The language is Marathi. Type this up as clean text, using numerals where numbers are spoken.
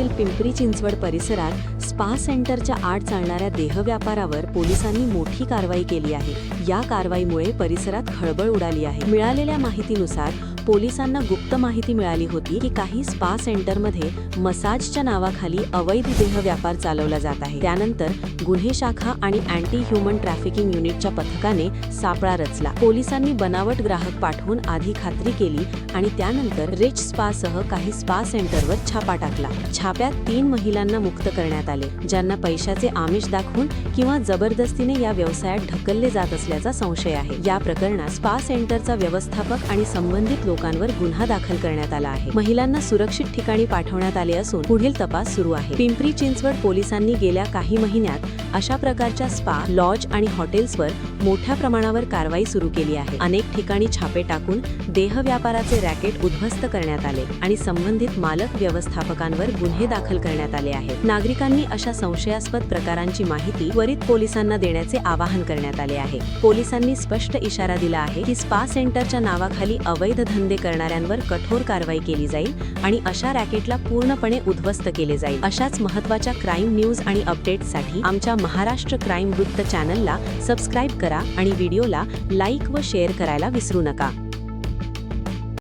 शहरातील पिंपरी चिंचवड परिसरात स्पा सेंटरच्या आड चालणाऱ्या देहव्यापारावर पोलिसांनी मोठी कारवाई केली आहे। या कारवाईमुळे परिसरात खळबळ उडाली आहे। मिळालेल्या माहितीनुसार पोलिसांना गुप्त माहिती मिळाली होती की काही स्पा सेंटरमध्ये मसाजच्या नावाखाली अवैध देहव्यापार चालवला जात आहे। त्यानंतर गुन्हे शाखा आणि अँटी ह्युमन ट्रॅफिकिंग युनिटच्या पथकाने सापळा रचला। पोलिसांनी बनावट ग्राहक पाठवून आधी खात्री केली आणि त्यानंतर रिच स्पासह काही स्पा सेंटरवर छापा टाकला। छाप्यात 3 महिलांना मुक्त करण्यात आले, ज्यांना पैशाचे आमिष दाखवून किंवा जबरदस्तीने या व्यवसायात ढकलले जात असल्याचा संशय आहे। या प्रकरणात स्पा सेंटरचा व्यवस्थापक आणि संबंधित लोकांवर गुन्हा दाखल करण्यात आला आहे। महिलांना सुरक्षित ठिकाणी पाठवण्यात आले असून पुढील तपास सुरू आहे। पिंपरी चिंचवड पोलिसांनी गेल्या काही महिन्यात अशा प्रकारच्या स्पा, लॉज आणि हॉटेल्सवर मोठ्या प्रमाणावर कारवाई सुरू केली आहे। अनेक ठिकाणी छापे टाकून देहव्यापाराचे रॅकेट उद्ध्वस्त करण्यात आले आणि संबंधित मालक व्यवस्थापकांवर गुन्हे दाखल करण्यात आले आहेत। नागरिकांनी अशा संशयास्पद प्रकारांची माहिती त्वरित पोलिसांना देण्याचे आवाहन करण्यात आले आहे। पोलिसांनी स्पष्ट इशारा दिला आहे की स्पा सेंटरच्या नावाखाली अवैध धंदे करणाऱ्यांवर कठोर कारवाई केली जाईल आणि अशा रॅकेटला पूर्णपणे उद्ध्वस्त केले जाईल। अशाच महत्त्वाच्या क्राईम न्यूज आणि अपडेट्ससाठी आमच्या महाराष्ट्र क्राईम वृत्त चॅनलला सबस्क्राईब करा आणि व्हिडिओला लाईक व शेअर करायला विसरू नका।